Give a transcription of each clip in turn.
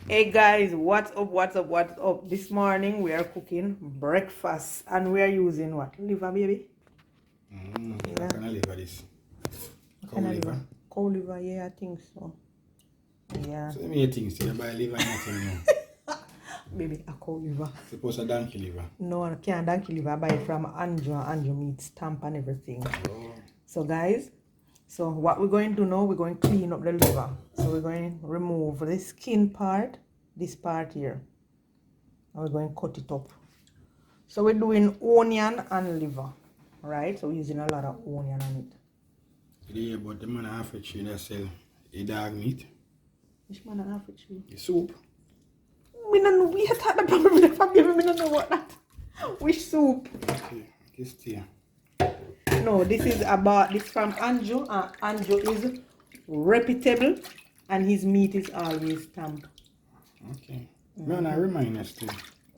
Hey guys, what's up? What's up? What's up? This morning we are cooking breakfast and we are using what? Liver, baby? What kind of liver this? What Cow kind of liver? liver? Cow liver, yeah, I think so. Yeah. So many things. You buy liver and nothing now. Baby, a cow liver. Suppose a donkey liver. No, I can't donkey liver. I buy it from Anjo meat stamp and everything. Oh. So guys, so what we're going to do now, we're going to clean up the liver. So we're going to remove the skin part, this part here. And we're going to cut it up. So we're doing onion and liver, right? So we're using a lot of onion on it. Yeah, but the man half a tree that sell a dog meat. Which man half a tree? The soup. Me no know. We had that problem with the family. Me no know what that. Which soup? Okay, this tea. No, this is about this from Anjo. Anjo is reputable, and his meat is always stamped. Okay. No, I remind us too.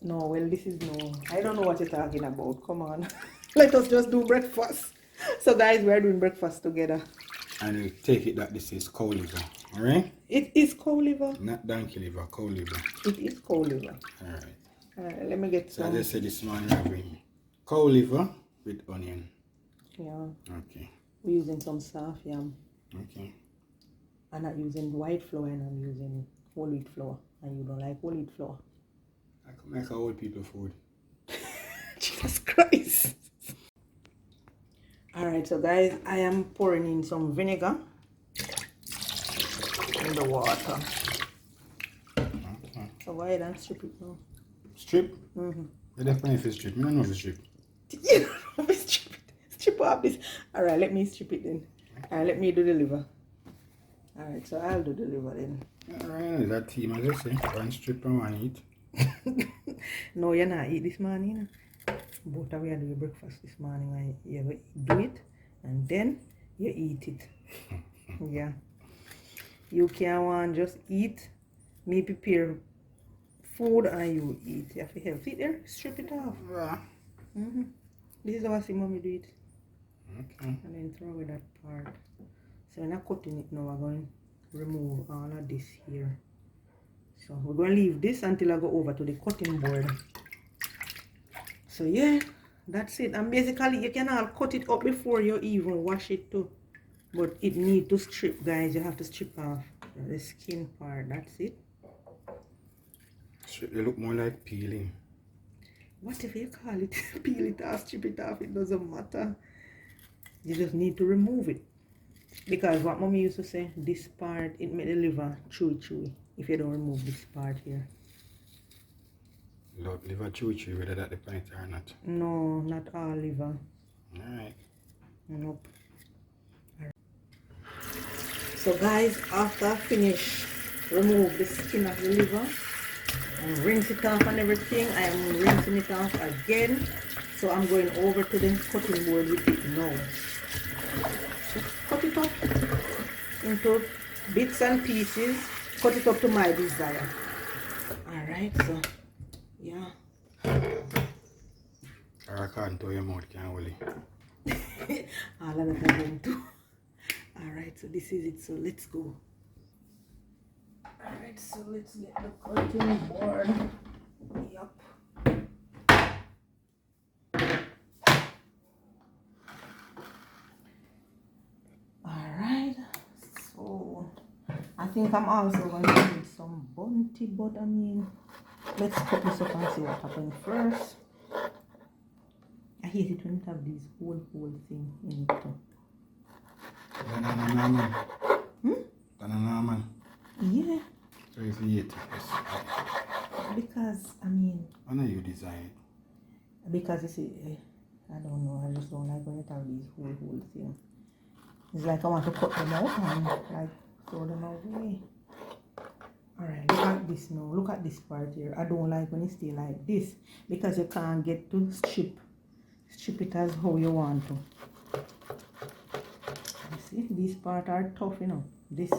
No, well, this is no. I don't know what you're talking about. Come on, let us just do breakfast. So, guys, we are doing breakfast together. And you take it that this is cow liver. Alright? It is cow liver. Not donkey liver, cow liver. It is cow liver. Alright. Let me get So some. as I said this morning, having cow liver with onion. Yeah. Okay. We're using some soft yam. Okay. I'm not using white flour and I'm using whole wheat flour. And you don't like whole wheat flour. I can make old people food. Jesus Christ. Alright, so guys, I am pouring in some vinegar in the water. Okay. So go ahead and strip it now. Strip? Mm-hmm. You definitely if it's strip. You don't know if it's strip. You don't know, strip it. Strip off this. Alright, let me strip it then. Alright, let me do the liver. Alright, so I'll do the liver then. Alright, that team as I say, one strip and one eat. No, you're not eat this morning. Both of you are doing breakfast this morning and you do it and then you eat it. Yeah. You can't want just eat. Me prepare food and you eat. You have to help. See there? Strip it off. Yeah. This is how I see mommy do it. Okay. And then throw away that part. So we're not cutting it now. We're going to remove all of this here. So we're going to leave this until I go over to the cutting board. So yeah, that's it. And basically you can all cut it up before you even wash it too. But it need to strip, guys. You have to strip off the skin part. That's it. Strip, they look more like peeling. Whatever you call it, peel it off, strip it off, it doesn't matter. You just need to remove it. Because what mommy used to say, this part, it made the liver chewy if you don't remove this part here. Look, liver chewy, whether that depends or not. No, not all liver. Alright. Nope. Right. So guys, after I finish remove the skin of the liver and rinse it off and everything, I am rinsing it off again. So I'm going over to the cutting board with it now. Just cut it up into bits and pieces. Cut it up to my desire. Alright, so yeah. I can't tell your mouth can't hold it. All of that I'm going to. Alright, so this is it. So let's go. Alright, so let's get the cutting board. Yup. Alright, so I think I'm also going to need some bounty, but I mean, let's cut this up and see what happens first. I hate it when you have these whole thing in it too. Banana normal. Yeah. So if you eat it, Because, I mean... I know you design it. Because you see, I don't know, I just don't like when you have these whole thing. It's like I want to cut them out and like throw them away. Alright, look at this now. Look at this part here. I don't like when it stay like this because you can't get to strip it as how you want to. You see, these parts are tough, you know. This,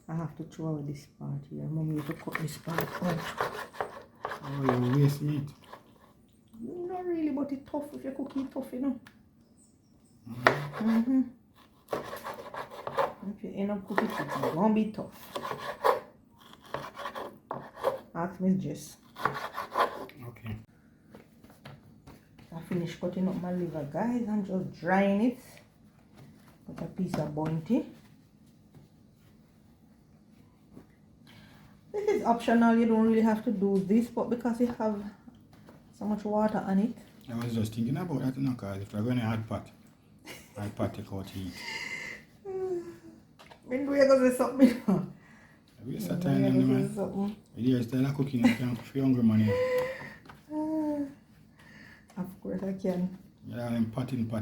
I have to throw away this part here. Mommy used to cut this part out. Oh, you waste meat. Not really, but it's tough if you cook it tough, you know. If you end up cooking it, it's gonna be tough. ask Miss Jess. Okay. I finished cutting up my liver, guys. I'm just drying it with a piece of bounty. This is optional. You don't really have to do this, but because you have so much water on it. I was just thinking about that, because if we're going to hot pot take out heat. When do you go to something? We start time then, man. You just tell cooking, you can't feel hungry, man. Of course I can. Yeah, I'm potting. Go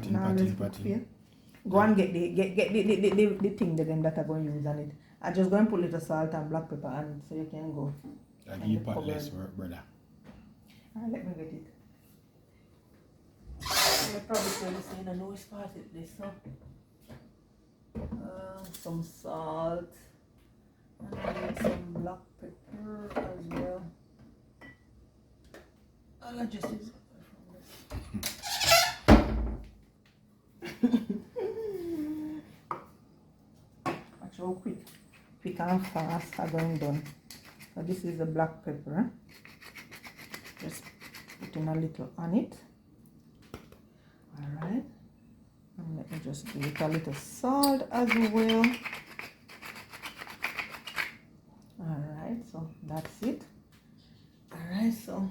and get the thing that I'm going to use on it. I just go and put little salt and black pepper and so you can go. That you pot less work, brother. Let me get it. I probably going to say I know we started this, so some salt and some black pepper as well. I'll adjust it from this. Watch how quick and fast are going done. So this is the black pepper. Just putting a little on it. Alright. And let me just give it a little salt as well. Alright, so that's it. Alright, so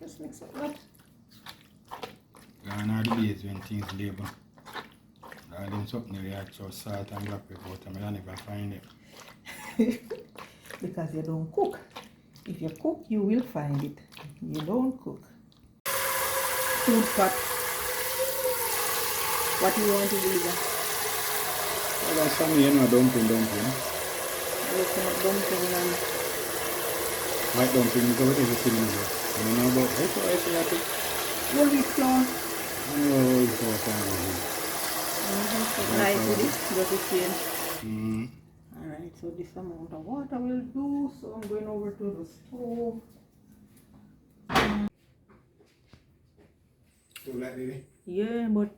just mix it up. Gone are the days when things label. All them something they add so salt and black pepper, but I don't even find it. Because you don't cook. If you cook, you will find it. You don't cook. Food pot. What do you want to do there? Well, that's some dumpling. Looking at dumpling and white dumpling, you got everything in there. You know about it? What I think? whole wheat flour. Oh, it's all fine. Nice with it, just the same. Alright, so this amount of water will do. So I'm going over to the stove. So like baby? Yeah, but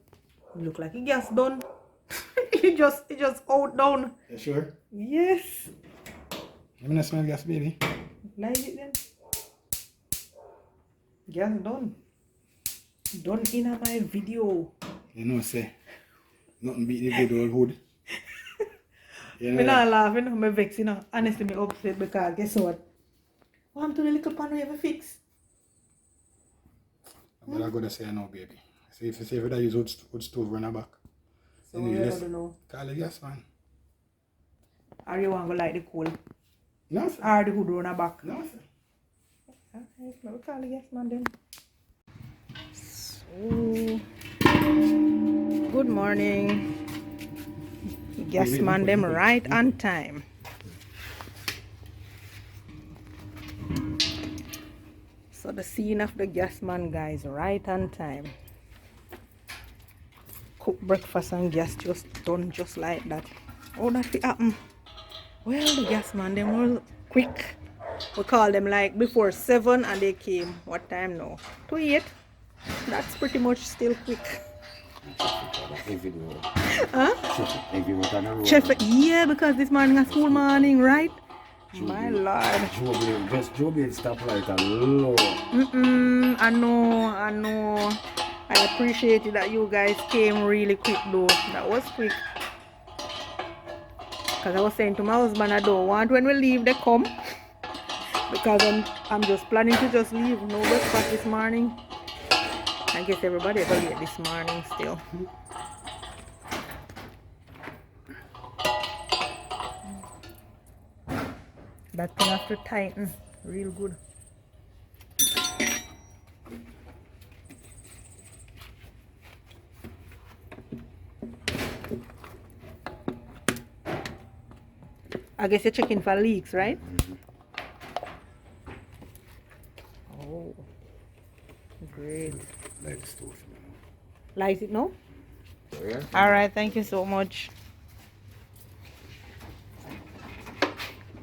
it look like it gas done. it just out down. You sure? Yes. Let me not smell gas, baby. Light it then. Gas done. Done in my video. You know, say nothing beat the good old hood. You know, I'm not laughing, I'm vexing. Honestly, I'm upset because guess what? What happened to the little pan we ever fix? I'm not going to say no, baby. See if I use wood stove run back. So we don't know. Call the gas man. Or you want to light the coal? No, sir. Or the hood run back? No, sir. Okay, we'll call the gas man then. So, good morning. Gas man them right on time. So the scene of the gas man guys right on time. Cook breakfast and gas just done just like that. Oh, that fit happen. Well, the gas man them were quick. We called them like before 7 and they came. What time now? To 8. That's pretty much still quick. Huh? Chef, yeah, because this morning a school morning, right? My lord. Joe Bill stop like a low. I know. I appreciate it that you guys came really quick though. That was quick. Because I was saying to my husband, I don't want when we leave they come. Because I'm just planning to just leave. No breakfast this morning. I guess everybody is late this morning still. That thing have to tighten real good. I guess you're checking for leaks, right? Oh, great. Light the stove. Light it now? Oh, yeah? All right, thank you so much.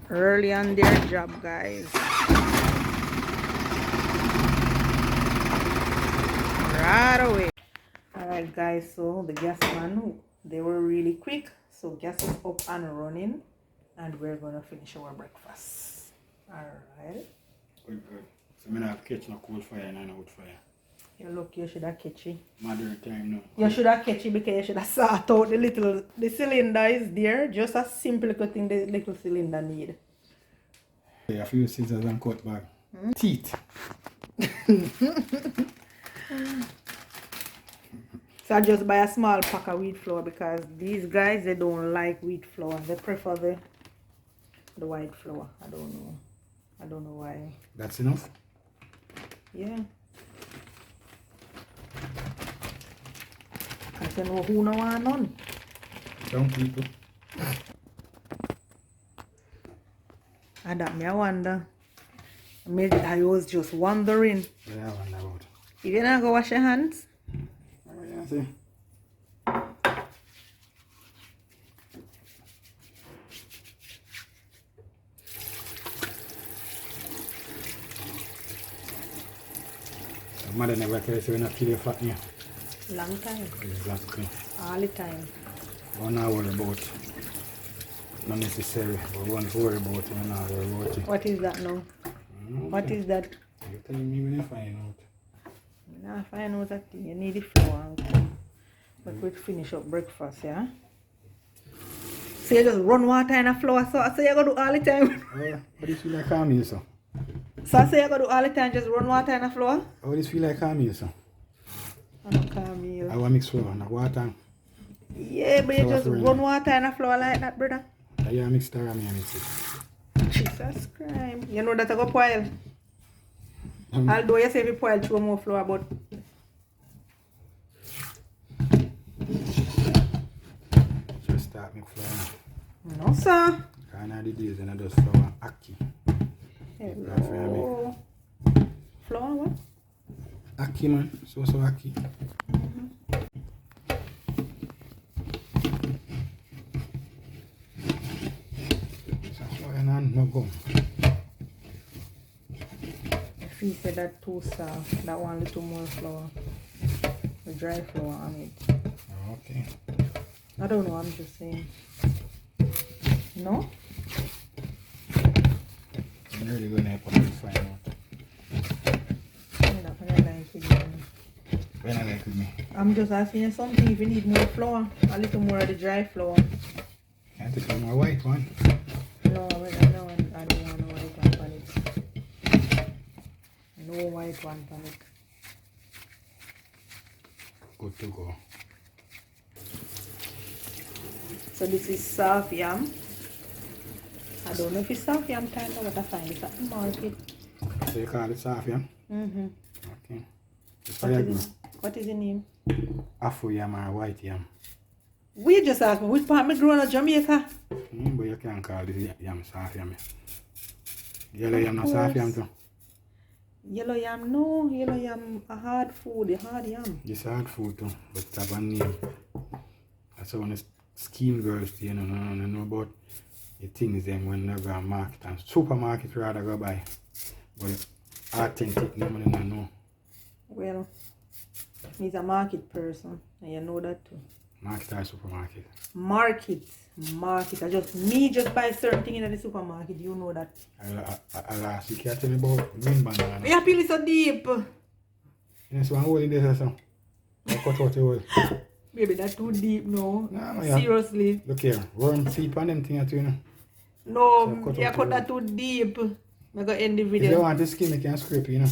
Early on their job, guys. Right away. All right, guys, so the gas man, they were really quick. So gas is up and running and we're gonna finish our breakfast. All right. So I have catch no cold fire and no wood fire. You look, you should have catch it. Modern time now. You should have catch it because you should have sort out the cylinder is there. Just a simple little thing the little cylinder need. A few scissors and cut back. Teeth. So I just buy a small pack of wheat flour because these guys, they don't like wheat flour. They prefer the white flour. I don't know. I don't know why. That's enough? Yeah. I don't know who no want none. Some people. And that me I wonder. I was just wondering. Yeah, I wonder about. You gonna go wash your hands? Oh, yeah, see. The mother never tells you not kill your fat here. Long time. Exactly. All the time. One hour about. Not necessary, but one worry about it and not worry about it. What is that now? What is that? You telling me when you find out. Nah, find out that thing. You need the flour. But we'll finish up breakfast, yeah? So you just run water in a flour, so I say you gotta do all the time. Oh, how do you feel like calm so? So I say you gotta do all the time, just run water in a flour? How do you feel like calm so? I don't calm you. I want mix flour and water. Yeah, but you just run water in a flour like that, brother. I mix it and I mix it. Jesus Christ. You know that I go boil. Although you say if you boil through more flour, but just start mix flour. no, sir. Kind of the days and I just flour aki. Hello. Flour what? Aki man, so aki. So flour and no gum. If you say that too soft, that one little more flour. The dry flour on it. Okay. I don't know, I'm just saying. No? I'm really going to help you find out. I'm not gonna lie to you. When I like with me. I'm just asking you something if you need more flour. A little more of the dry flour. Can't take my white one. No, I don't want no white one on it. No white one on it. Good to go. So this is soft yam. I don't know if it's soft yam time or what I find it at the market. So you call it soft yam? Mm-hmm. Okay. What is the name? Afro yam or white yam? We just asked me which part me grown in Jamaica. But you can't call this yam soft yam. Yellow yam not soft yam too. Yellow yam, no. Yellow yam a hard food, a hard yam. It's hard food too, but it's have a name. That's when the scheme girls, you know about the things them when they go to market and supermarket rather go buy. But authentic, nobody don't know. Well, he's a market person, and you know that too. Market or supermarket? Market. I just buy certain thing in the supermarket, you know that. I last week you tell me about green banana. Yeah, peel it so deep. You see one hole in there or something? I cut out the hole. Baby, that's too deep now. Nah, yeah. Seriously. Look here, worm seed on them things you know. No, So you cut that too deep. I'm going to end the If video. you want the skin, you can scrape it, you know.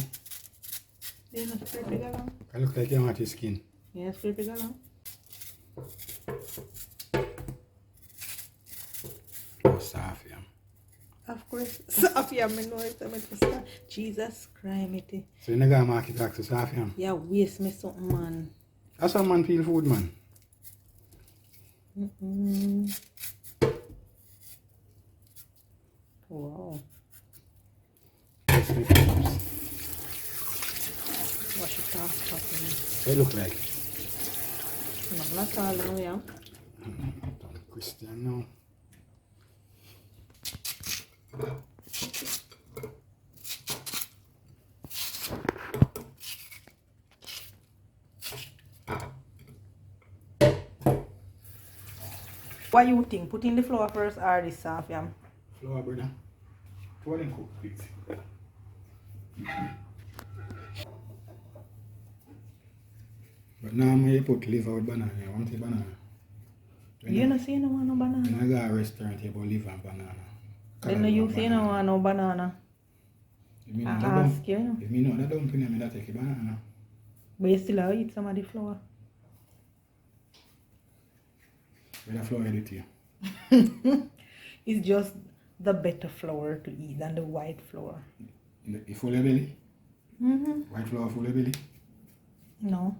You not scrape it along? I look like you want the skin. You scrape it along? Oh, soft yam. Of course. Soft yam, I know it. I'm to start. Jesus Christ, it. So you never got market back to soft yam? Yeah, waste me something, man. That's how man feel food, man. Wow. Let's make it up. Wash it off properly. They look like. No, not all now, yeah. Christian now. What you think? Put in the flour first or the soft yam? Flour, brother. Pour them cook, please. But now you put liver with banana. You want the banana? You don't say no want no banana. When I go to a restaurant, you put liver and banana. Then you say no want no banana. If I me ask you. If me know that dumpling, I mean that take a banana. But you still have to eat some of the flour. Where the flour do to you? It's just the better flour to eat than the white flour. You full of belly? Mm-hmm. White flour full of belly? No.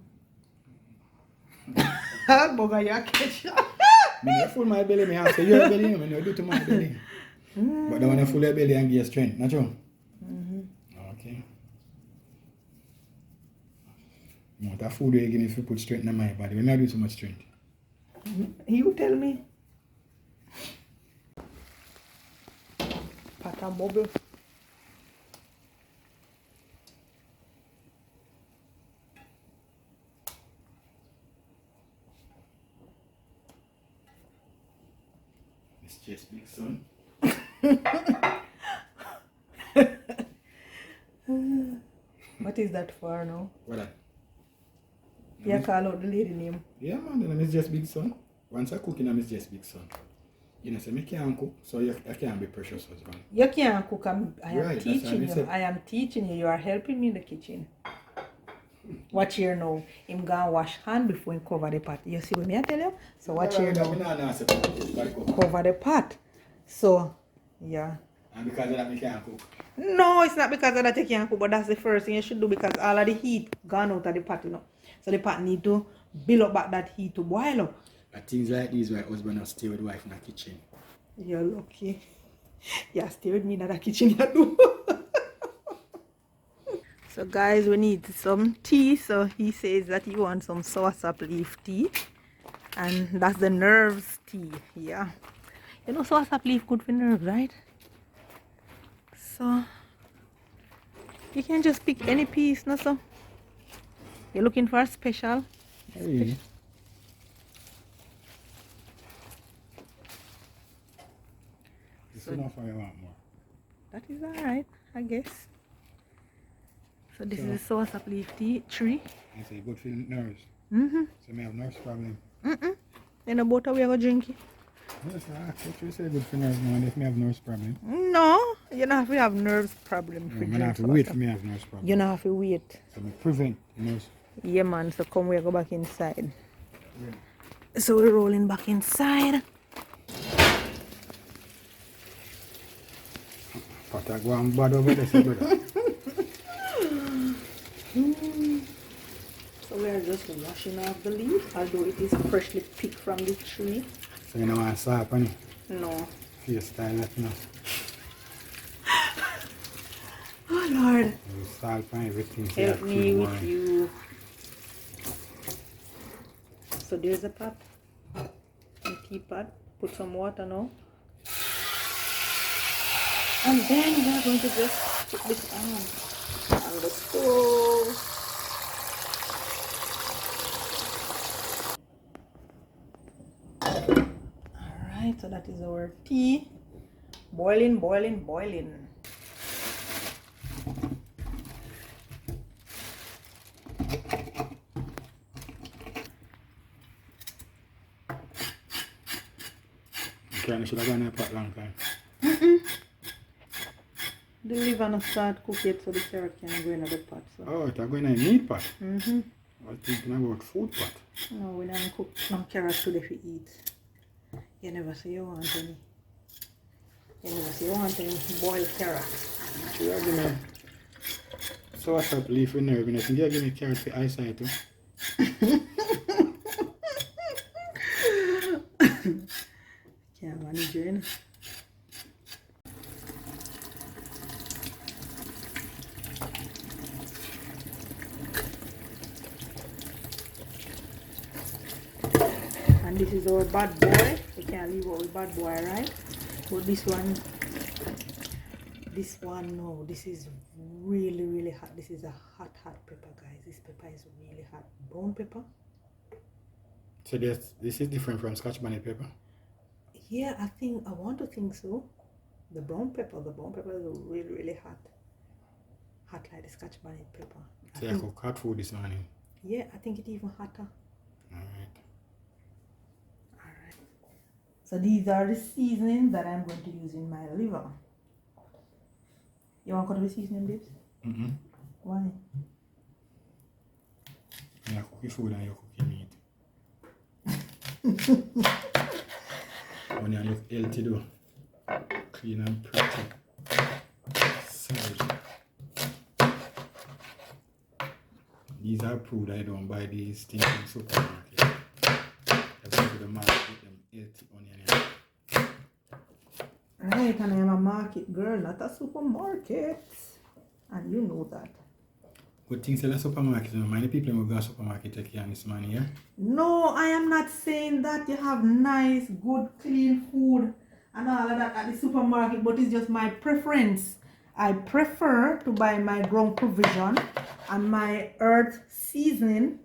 Boga ya ketchup. Me full my belly, me have to your belly, me no do to my belly. But the one full of belly and give you strength, not true? Mm-hmm. Okay. No, that food you give me if you put strength in my body, we not do so much strength. You tell me. Pata bubble. It's just big son. What is that for now? What that? You call out the lady name. Yeah man, then it's just big son. Once I cook in it's just big son. You know, say me can't cook, so I can't be precious husband. You can't cook. I am Right, that's teaching what I you. said. I am teaching you. You are helping me in the kitchen. Watch here now. Him gonna wash hand before he cover the pot. You see what me I tell you? So watch here now. Cover the pot. So, yeah. And because of that, me can't cook. No, it's not because of that you can't cook, but that's the first thing you should do because all of the heat gone out of the pot, you know. So the pot need to build up back that heat to boil up. But things like these where husband will stay with wife in the kitchen. You're lucky. Yeah, stay with me in the kitchen, you do. So guys, we need some tea. So he says that he wants some soursop leaf tea. And that's the nerves tea, yeah. You know soursop leaf good for nerves, right? So you can just pick any piece, no so. You're looking for a special. Hey. This is enough or you want more? That is alright, I guess. So this is a soursop leaf tea tree. I say good for nerves. Mm-hmm. So me have nerves problem. You know about how we are going to drink it? Yes, I say good for nerves now and if me have nerves problem. No, you don't have to have nerves problem. No, man have to wait for me have nerves problem. You don't have to wait. So me prevent nerves. Yeah man, so come we go back inside. Yeah. So we're rolling back inside. But I go and bad over there, say, brother. So we are just washing off the leaf, although it is freshly picked from the tree. So you know want salt on it? No. Face style like you know. Oh Lord. You salt on everything. So Help that me feel with warm. you. So there's a pot, a teapot. Put some water now. And then we're going to just put this on the stove. Alright, so that is our tea. Boiling, boiling, boiling. Okay, I should have gone in a pot long time. The liver not start cook yet, so the carrot can go in the pot. So. Oh, it's going in a meat pot? Mm-hmm. I was thinking about food pot. No, we don't cook no carrot today for eat. You never say you want any. You never say you want any boiled carrot. You have me soursop leaf with nerve in it. You give me carrot for eyesight too. Can't manage you, innit? And this is our bad boy. We can't leave out with bad boy, right? But this one, no, this is really, really hot. This is a hot pepper, guys. This pepper is really hot. Brown pepper. So this is different from Scotch bonnet pepper? Yeah, I want to think so. The brown pepper is really, really hot. hot like the Scotch bonnet pepper. So you cook hot food this morning? Yeah, I think it's even hotter. Alright. Alright. So these are the seasonings that I'm going to use in my liver. You want to cut the seasoning, babes? Mm-hmm. Why? You cook food and you cook meat. When you look healthy though. Clean and pretty. Solid. These are approved. I don't buy these things in the supermarket. I go to the market get them healthy onion. Right, and I'm a market girl, not a supermarket. And you know that. Good things in the supermarket. You know, many people who go to the supermarket take care of this money, yeah? No, I am not saying that you have nice, good, clean food and all of that at the supermarket, but it's just my preference. I prefer to buy my ground provision and my earth seasoning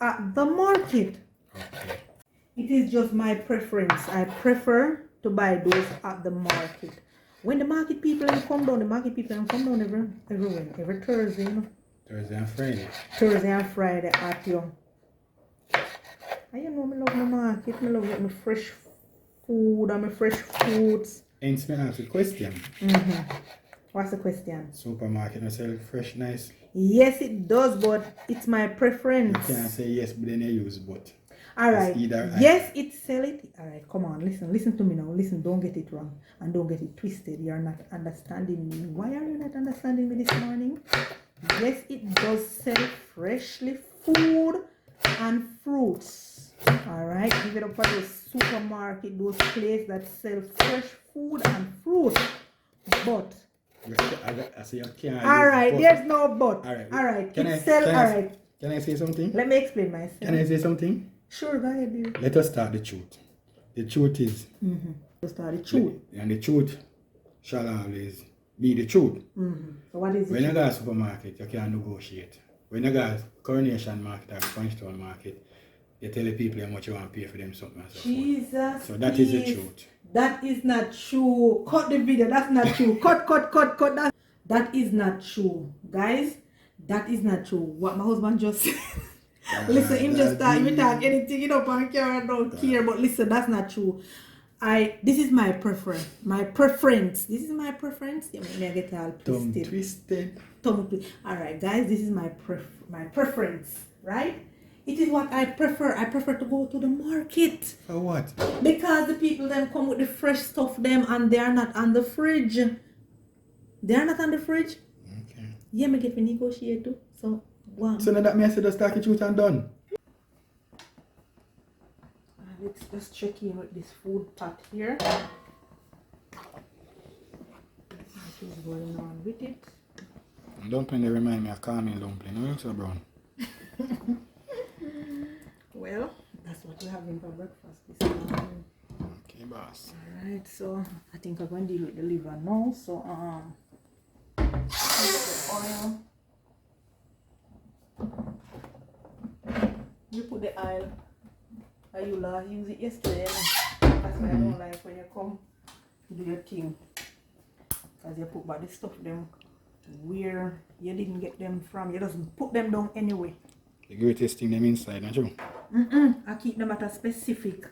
at the market. Okay. It is just my preference. I prefer to buy those at the market. When the market people come down, every Thursday, you know. Thursday and Friday. Thursday and Friday at you. And you know, I love my market. I love getting fresh food and my fresh fruits. Hence, me ask a question. What's the question? Supermarket, I sell fresh, nice. Yes, it does, but it's my preference. You can't say yes, but then you use but. Alright. Either Yes, it sell it. Alright, come on, listen to me now. Listen, don't get it wrong and don't get it twisted. You're not understanding me. Why are you not understanding me this morning? Yes, it does sell freshly food and fruits. Alright, give it up for the supermarket, those places that sell fresh food and fruit. But I say you can't. alright, there's no but. Alright. Alright, Can I say something? Let me explain myself. Can I say something? Sure, go ahead, dear. Let us start the truth. The truth is. Let's start the truth. And the truth shall always be the truth. So what is it? When you go to the supermarket, you can't negotiate. When you go to Coronation Market or Punchtown Market, you tell the people how much you want to pay for them something and so forth. Jesus. So that is the truth. That is not true. Cut the video. That's not true. Cut. That is not true. Guys, that is not true. What my husband just said. Listen, him just talk anything, you know, on camera, I don't care. But listen, that's not true. This is my preference. This is my preference. You make me get all twisted. Tongue twisted. Alright, guys, this is my preference, right? It is what I prefer. I prefer to go to the market. For what? Because the people then come with the fresh stuff them and they are not on the fridge. They are not on the fridge. Okay. Yeah, me get to negotiate too. So, wow. So now that means I just talk the truth and done. Let's just check in with this food pot here. What is going on with it? Dumpling, they remind me of Carmen dumpling. No, looks so brown. Well, that's what we're having for breakfast this morning. Okay, boss. Alright, so I think I'm going to deal with the liver now. So, the oil. You put the oil. You use it yesterday. That's why I don't like when you come do your thing. Because you put back the stuff them where you didn't get them from. You just put them down anyway. The greatest thing them inside, not you? I keep them at a specific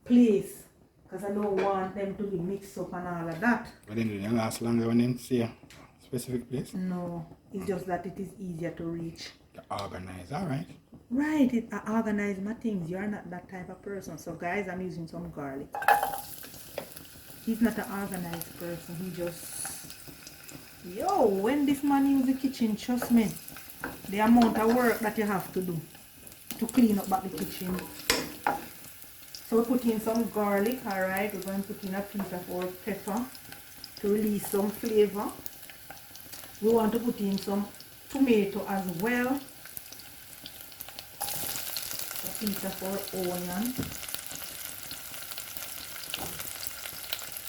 place. Because I don't want them to be mixed up and all of that. But then they last longer when they see a specific place? No, it's just that it is easier to reach. Organize, alright. Right, I organize my things. You're not that type of person. So guys, I'm using some garlic. He's not an organized person. He just... Yo, when this man use the kitchen, trust me, the amount of work that you have to do to clean up back the kitchen. So we put in some garlic, alright. We're going to put in a piece of our pepper to release some flavor. We want to put in some tomato as well. A piece of our onion.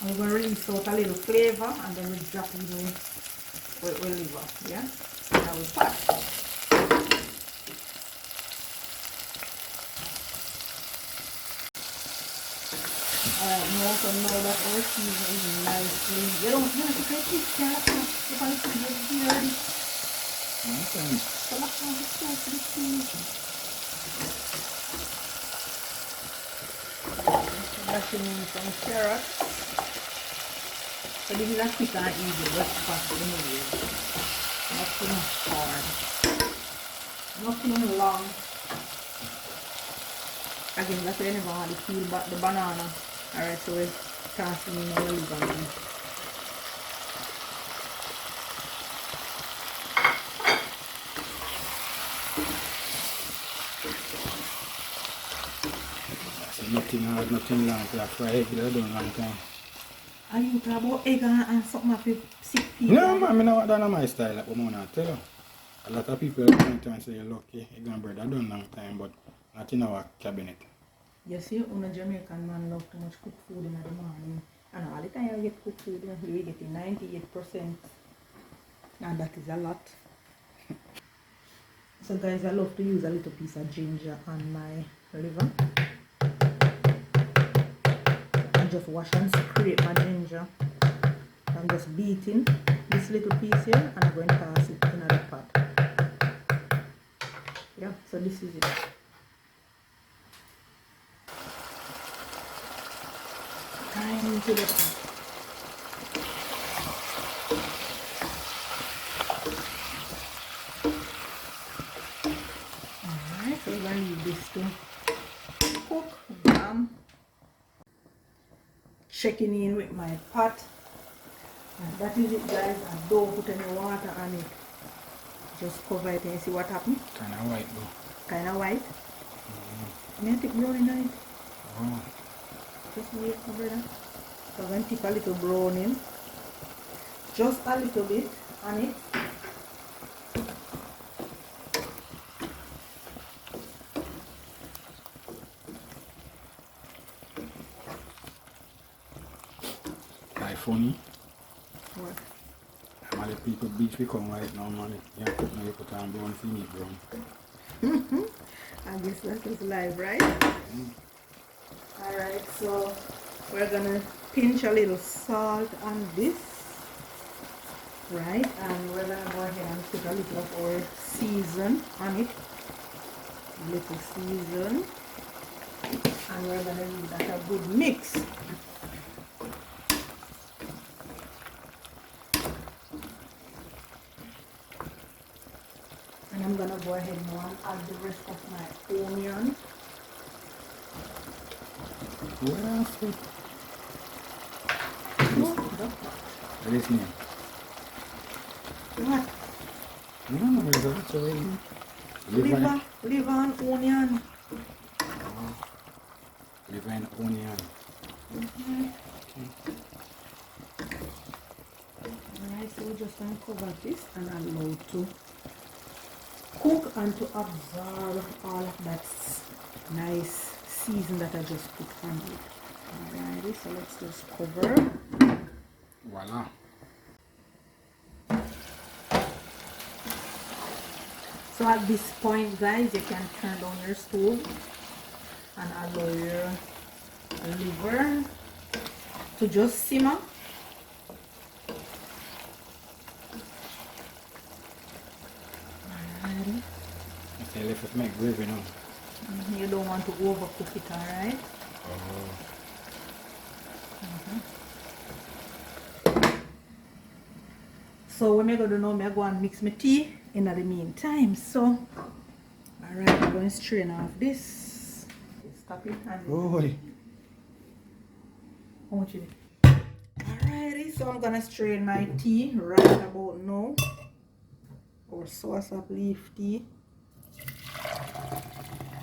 And we're going to release out a little flavor and then we drop it in our liver. Yeah? Now we pat. Alright, now that our season is nicely. You don't have to take this careful. You can see it dirty. Okay. So that's how the sauce is seasoned. Dashing in some carrots. So this is a quick and easy breakfast anyway. Nothing hard. Nothing long. Again, that's why you never want to peel back the banana. Alright, so we're tossing in our liver. Nothing hard, nothing long. To fry egg, they done long time. Are you talking about egg and something up with sick people? No, man, I know that's my style. Like, I'm not tell you. A lot of people sometimes say you're lucky. Egg and bread, I done long time, but not in our cabinet. You see, when a Jamaican man love too much cooked food in the morning. And all the time you get cooked food, you get 98%. And that is a lot. So guys, I love to use a little piece of ginger on my liver. And just wash and scrape my ginger. I'm just beating this little piece here and I'm going to toss it in another pot. Yeah, so this is it. Time into the pot. Alright, so we're going to leave this to cook. Bam. Checking in with my pot. And that is it, guys. I don't put any water on it. Just cover it and see what happens. Kind of white though. Kind of white. May I take browning on it? Oh. Just wait over that. So I'm going to take a little browning. Just a little bit on it. Like funny. What? I'm the people beach become white now, man. You put now you put on brown, see me brown. I guess that is live, right? Alright, so we're gonna pinch a little salt on this, right? And we're gonna go ahead and put a little of our season on it. A little season. And we're gonna give that a good mix. And I'm gonna go ahead now and add the rest of my onion. Where else? No, What is name? what? No, that's already. Liver and onion. Oh. Liver and onion. Mm-hmm. Okay. Alright, so we're just going to cover this and allow it to cook and to absorb all of that nice season that I just put on it. Alrighty, so let's just cover. Voila. So at this point, guys, you can turn down your stove and allow your liver to just simmer. Alrighty. Okay, let's make gravy now. You don't want to overcook it, alright? Oh. So what I'm going to do now, I'm going to mix my tea in the meantime. So, alright, I'm going to strain off this. Stop it. Boy. How much is it? Alrighty, so I'm going to strain my tea right about now. Or sauce up leaf tea.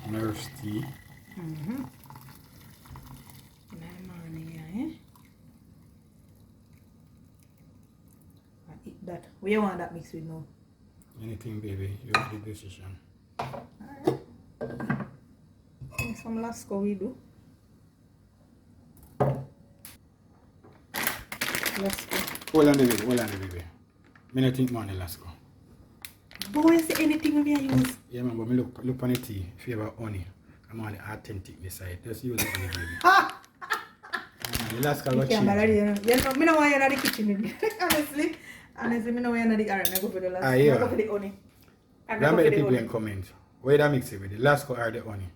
Nurse tea. Mm-hmm. Eat that. Where you want that mixed with now? Anything, baby. You have the decision. Alright. Some Lasco we do. Lasco. Hold on, baby. Me not think money, Lasco. Boy, say anything we use. Yeah, man, but me look on the tea. If you have honey, I'm on the authentic side. Just use the honey, baby. The Lasco got cheap. You know, I don't want you in the kitchen. Honestly, I know you're not the alright, I go for the last. Ah, yeah. I go for the honey. I'm Remember going the for the people in honey. comment. Where that mix it with? The last or the honey?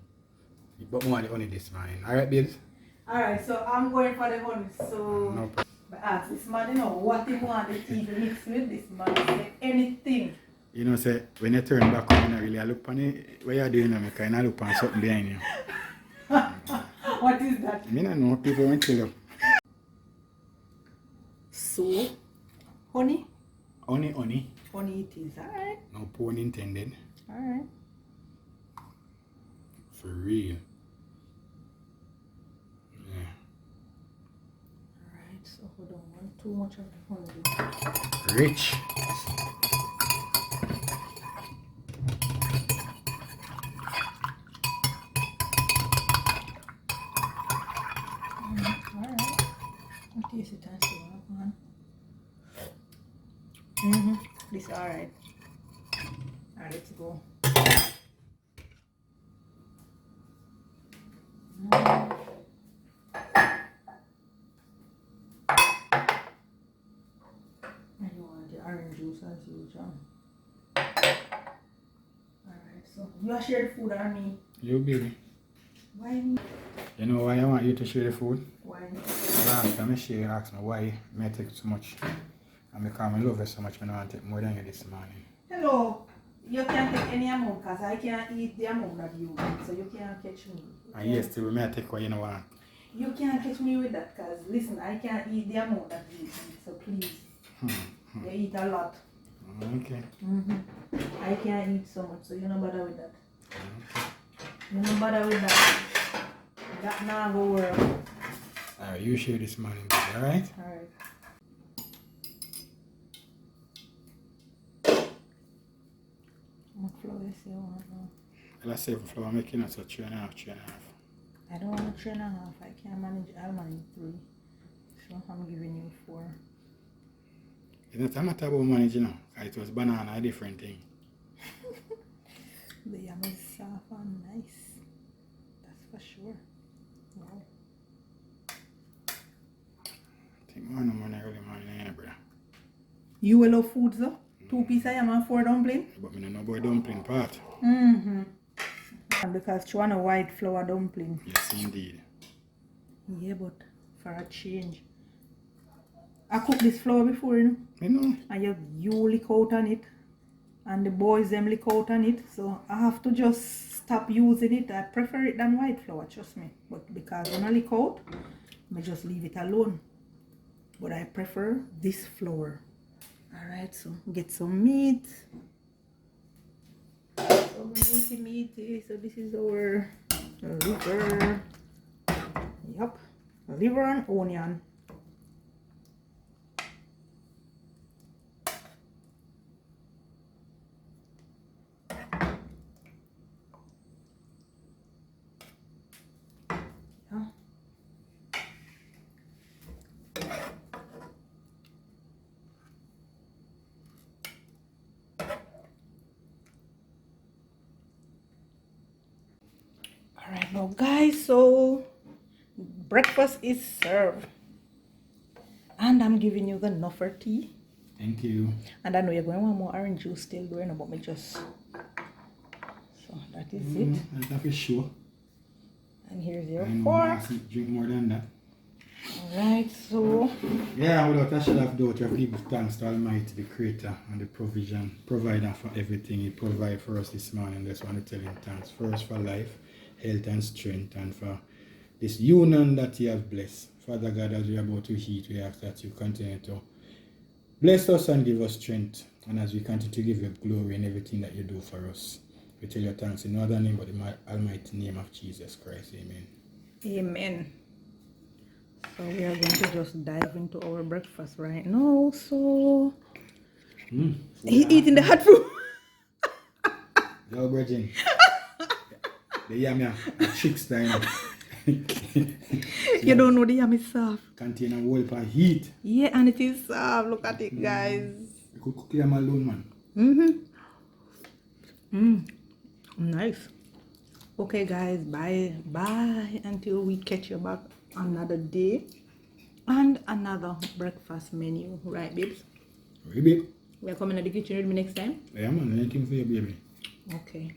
But more the honey this morning. Alright, babes? Alright, so I'm going for the honey. So No problem. I ask this man, you know, what he want the tea to mix with. This man say anything. You know, say, when you turn back, you don't really look on it. What you doing now? Because you look on something behind you. What is that? I don't know. People won't tell you. So, honey? Honey, honey. Honey it is. Alright. No pun intended. Alright. For real. Yeah. Alright, so we don't want too much of the honey. Rich. Alright. I'll taste it and see what man. This alright. Alright, let's go. And you want the orange juice as usual. Alright, so you share the food or me? You, baby. Why me? You know why I want you to share the food? Why? Last time you asked me why I take so much. And because I love you so much, I don't want to take more than you this morning. Hello. You can't take any amount because I can't eat the amount that you eat, so you can't catch me. And yes, still, may I take what you don't want. You can't catch me with that because, listen, I can't eat the amount that you eat, so please. You eat a lot. Okay. I can't eat so much, so you don't bother with that. You don't bother with that. That now go work. Alright, you share this morning, alright? Alright. What flour you say you want now? Let's say for flour making us a 3.5. I don't want 3.5. I can't manage. I'll manage 3. So I'm giving you 4. It's not about managing now. It was banana, a different thing. The yam is soft and nice. That's for sure. Wow. I think one of them early morning, brother. You will love food, though? 2 pieces of yam and 4 dumpling? But I don't know about dumpling part. Because you want a white flour dumpling. Yes, indeed. Yeah, but for a change. I cooked this flour before, you know. You know? And you lick out on it. And the boys them lick out on it. So I have to just stop using it. I prefer it than white flour, trust me. But because when I lick out, I just leave it alone. But I prefer this flour. Alright, so get some meat. Some meaty. So this is our liver. Yup. Liver and onion. Alright now guys, so breakfast is served. And I'm giving you the nuffer tea. Thank you. And I know you're going to want more orange juice still doing about me just. So that is it. That's for sure. And here's your I know fork. I must drink more than that. Alright, so Yeah, without a shadow of doubt, you have to give thanks to Almighty, the Creator and the provider for everything He provided for us this morning. Just want to tell Him thanks first for life, health and strength, and for this union that He has blessed. Father God, as we are about to eat, we ask that You continue to bless us and give us strength. And as we continue to give You glory in everything that You do for us, we tell You thanks in no other name but the almighty name of Jesus Christ. Amen. amen. So we are going to just dive into our breakfast right now. So eating the hot food. Yo, Virgin. The yam, the chicks time. You don't know the yam is soft. Contain a whole for heat. Yeah, and it is soft. Look at it, guys. You could cook yam alone, man. Nice. Okay, guys. Bye. Bye. Until we catch you back another day and another breakfast menu. Right, babes? Baby. We are coming to the kitchen with me next time. Yeah, man. Anything for you, baby. Okay.